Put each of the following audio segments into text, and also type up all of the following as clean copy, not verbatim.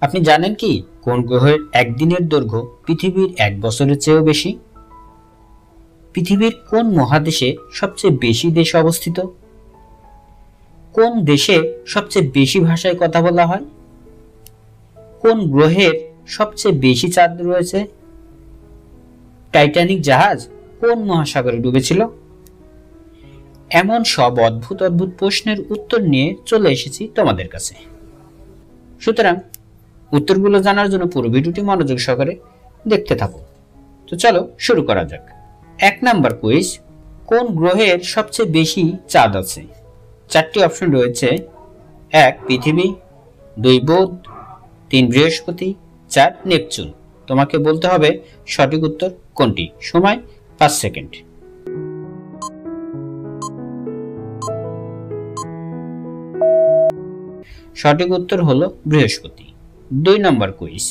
আপনি জানেন কি কোন গ্রহের একদিনের দৈর্ঘ্য পৃথিবীর 1 বছরের চেয়েও বেশি? পৃথিবীর কোন মহাদেশে সবচেয়ে বেশি দেশ অবস্থিত? কোন দেশে সবচেয়ে বেশি ভাষায় কথা বলা হয়? কোন গ্রহের সবচেয়ে বেশি চাঁদ রয়েছে? টাইটানিক জাহাজ কোন মহাসাগরে ডুবেছিল? এমন সব অদ্ভুত অদ্ভুত প্রশ্নের উত্তর নিয়ে চলে এসেছি তোমাদের কাছে। সুতরাং উত্তরগুলো জানার জন্য পুরো ভিডিওটি মনোযোগ সহকারে দেখতে থাকো। তো চলো শুরু করা যাক। 1 নাম্বার কুইজ, কোন গ্রহের সবচেয়ে বেশি চাঁদ আছে? 4টি অপশন রয়েছে। 1 পৃথিবী, 2 বুধ, 3 বৃহস্পতি, 4 নেপচুন। তোমাকে বলতে হবে সঠিক উত্তর কোনটি। সময় 5 সেকেন্ড। সঠিক উত্তর হলো বৃহস্পতি। 2 নম্বর কুইজ,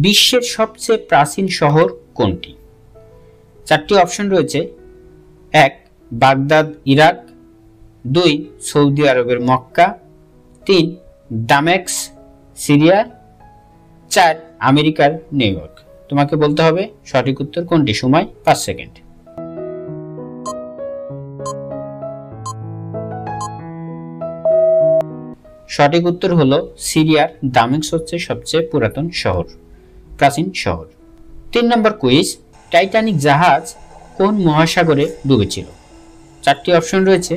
বিশ্বের সবচেয়ে প্রাচীন শহর কোনটি? 4টি অপশন রয়েছে। 1 বাগদাদ ইরাক, 2 সৌদি আরবের মক্কা, 3 দামেস্ক সিরিয়া, 4 আমেরিকার নিউ ইয়র্ক। তোমাকে বলতে হবে সঠিক উত্তর কোনটি। সময় 5 সেকেন্ড। সঠিক উত্তর হলো সিরিয়ার দামেস্ক হচ্ছে সবচেয়ে পুরাতন শহর, প্রাচীন শহর। 3 নম্বর কুইজ, টাইটানিক জাহাজ কোন মহাসাগরে ডুবেছিল? 4টি অপশন রয়েছে।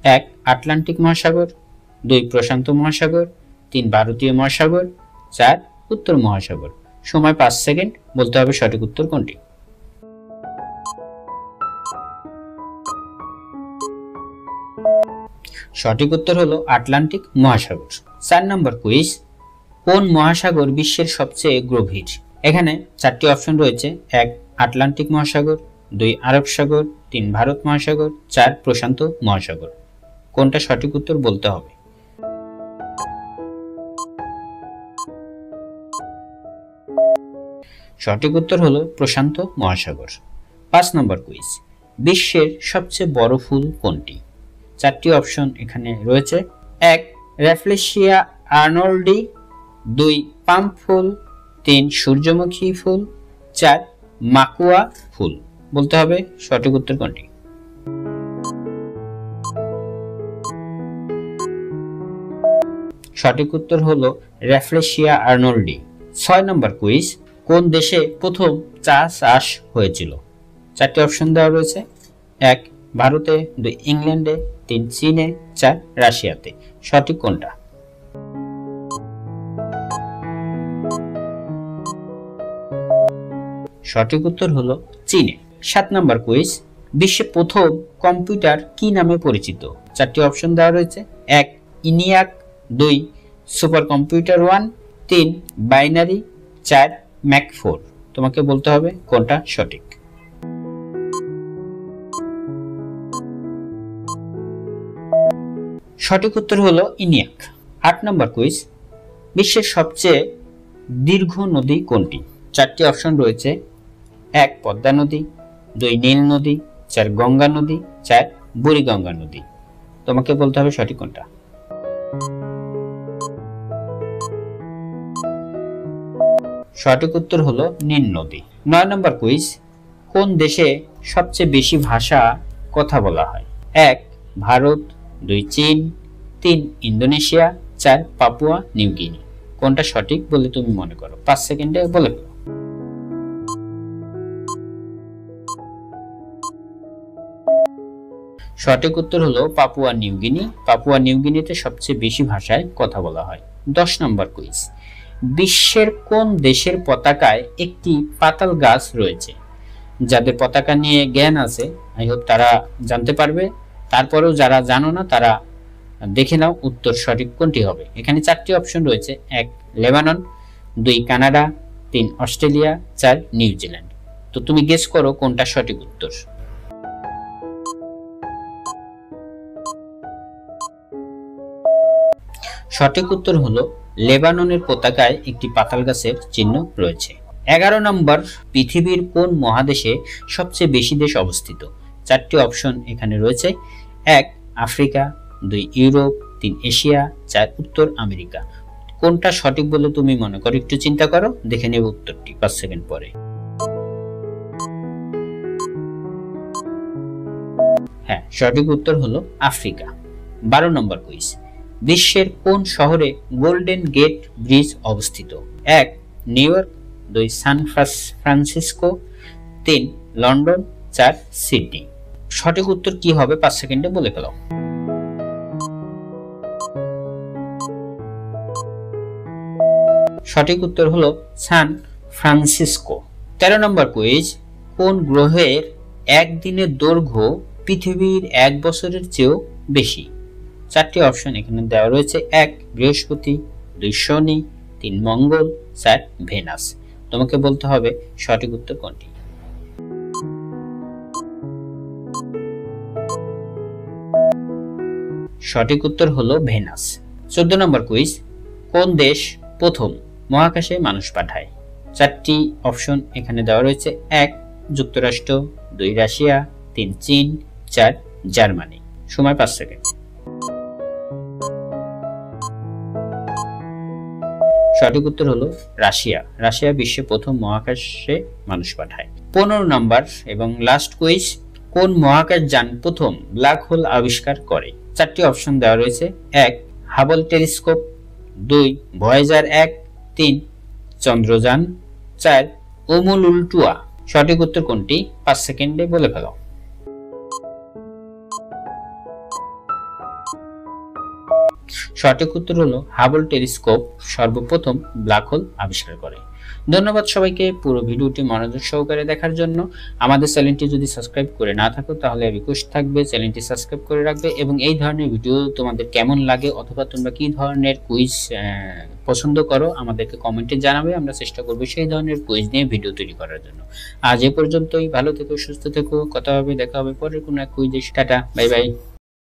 1 আটলান্টিক মহাসাগর, 2 প্রশান্ত মহাসাগর, 3 ভারতীয় মহাসাগর, 4 উত্তর মহাসাগর। সময় 5 সেকেন্ড। বলতে হবে সঠিক উত্তর কোনটি। সঠিক উত্তর হলো আটলান্টিক মহাসাগর। 4 নম্বর কুইজ, কোন মহাসাগর বিশ্বের সবচেয়ে গভীর? এখানে 4টি অপশন রয়েছে। 1 আটলান্টিক মহাসাগর, 2 আরব সাগর, 3 ভারত মহাসাগর, 4 প্রশান্ত মহাসাগর। কোনটা সঠিক উত্তর বলতে হবে। সঠিক উত্তর হলো প্রশান্ত মহাসাগর। 5 নম্বর কুইজ, বিশ্বের সবচেয়ে বড় ফুল কোনটি? 4টি অপশন এখানে রয়েছে। 1 র্যাফলেশিয়া আর্নল্ডি, 2 পাম্প ফুল, 3 সূর্যমুখী ফুল, 4 মাকুয়া ফুল। বলতে হবে সঠিক উত্তর কোনটি। সঠিক উত্তর হলো র্যাফলেশিয়া আর্নল্ডি। 6 নম্বর কুইজ, কোন দেশে প্রথম চা চাষ হয়েছিল? 4টি অপশন দেওয়া রয়েছে। 1 ভারতে, 2 ইংল্যান্ডে, 3 চীনে, 4 রাশিয়াতে। সঠিক কোনটা? সঠিক উত্তর হলো চীনে। 7 নম্বর কুইজ, বিশ্বে প্রথম কম্পিউটার কি নামে পরিচিত? 4টি অপশন দেওয়া রয়েছে। 1 ইনিয়াক, 2 সুপার কম্পিউটার 1, 3 বাইনারি, 4 ম্যাক 4। তোমাকে বলতে হবে কোনটা সঠিক। সঠিক উত্তর হলো ইনিয়াক। 8 নম্বর কুইজ, বিশ্বের সবচেয়ে দীর্ঘ নদী কোনটি? 4টি অপশন রয়েছে। 1 পদ্মা নদী, 2 নীল নদী, 4 গঙ্গা নদী, 4 বুড়িগঙ্গা নদী। তোমাকে বলতে হবে সঠিক কোনটা। সঠিক উত্তর হলো নীল নদী। 9 নম্বর কুইজ, কোন দেশে সবচেয়ে বেশি ভাষা কথা বলা হয়? 1 ভারত, 2 চীন, 3 ইন্দোনেশিয়া, 4 পাপুয়া নিউ গিনি। কোনটা সঠিক বলে তুমি মনে করো? 5 সেকেন্ডে বলে ফেলো। সঠিক উত্তর হলো Papua New Guinea. Papua New গিনিতে সবচেয়ে বেশি ভাষায় কথা বলা হয়। 10 নম্বর কুইজ, বিশ্বের কোন দেশের পতাকায় একটি পাতাল গাছ রয়েছে? যাদের পতাকা নিয়ে জ্ঞান আছে আই হোপ তারা জানতে পারবে। তারপরেও যারা জানো না তারা দেখে নাও উত্তর সঠিক কোনটি হবে। এখানে 4টি অপশন রয়েছে। 1 লেবানন, 2 কানাডা, 3 অস্ট্রেলিয়া, 4 নিউজিল্যান্ড। তো তুমি গেস করো কোনটা সঠিক উত্তর। সঠিক উত্তর হলো লেবাননের পতাকায় একটি পাতাল গাছের চিহ্ন রয়েছে। 11 নম্বর, পৃথিবীর কোন মহাদেশে সবচেয়ে বেশি দেশ অবস্থিত? 4টি অপশন এখানে রয়েছে। 1 আফ্রিকা, 2 ইউরোপ, 3 এশিয়া, 4 উত্তর আমেরিকা। কোনটা সঠিক বলে তুমি মনে করো? একটু চিন্তা করো, দেখে নেব উত্তরটি 5 সেকেন্ড পরে। হ্যাঁ, সঠিক উত্তর হলো আফ্রিকা। 12 নম্বর কুইজ। বিশ্বের কোন শহরে গোল্ডেন গেট ব্রিজ অবস্থিত? 1 New York, 2 San Francisco, 3 London, 4 Sydney. সঠিক উত্তর কি হবে 5 সেকেন্ডে বলে ফেলো। সঠিক উত্তর হলো সান ফ্রান্সিসকো। 13 নম্বর কুইজ। কোন গ্রহের একদিনের দৈর্ঘ্য পৃথিবীর 1 বছরের চেয়েও বেশি? 4টি অপশন এখানে দেওয়া রয়েছে। 1 বৃহস্পতি, 2 শনি, 3 মঙ্গল, 4 ভেনাস। তোমাকে বলতে হবে সঠিক উত্তর কোনটি। সঠিক উত্তর হলো ভেনাস। 14 নম্বর কুইজ। কোন দেশ প্রথম মহাকাশে মানুষ পাঠায়? 4টি অপশন এখানে দেওয়া রয়েছে। 1 যুক্তরাষ্ট্র, 2 রাশিয়া, 3 চীন, 4 জার্মানি। সময় 5 সেকেন্ড। সঠিক উত্তর হলো রাশিয়া। রাশিয়া বিশ্বে প্রথম মহাকাশে মানুষ পাঠায়। 15 নম্বর এবং লাস্ট কুইজ। কোন মহাকাশযান প্রথম ব্ল্যাক হোল আবিষ্কার করে? 4টি অপশন দেওয়া রয়েছে। 1 হাবল টেলিস্কোপ, 2 ভয়েজার 1, 3 চন্দ্রযান, 4 ওমুলুলটুয়া। সঠিক উত্তর কোনটি 5 সেকেন্ডে বলে ফেলো। সঠিক উত্তর হলো হাবল টেলিস্কোপ সর্বপ্রথম ব্ল্যাক হোল আবিষ্কার করে। ধন্যবাদ সবাইকে পুরো ভিডিওটি মনোযোগ সহকারে দেখার জন্য। আমাদের চ্যানেলটি যদি সাবস্ক্রাইব করে না থাকো তাহলে রিকোয়েস্ট থাকবে চ্যানেলটি সাবস্ক্রাইব করে রাখবে এবং এই ধরনের ভিডিও তোমাদের কেমন লাগে অথবা তোমরা কি ধরনের কুইজ পছন্দ করো আমাদেরকে কমেন্টে জানাবে। আমরা চেষ্টা করব সেই ধরনের কুইজ নিয়ে ভিডিও তৈরি করার জন্য। আজ এ পর্যন্তই। ভালো থেকো, সুস্থ থেকো। কথা হবে, দেখা হবে পরের কোনো এক কুইজে। Tata, bye bye.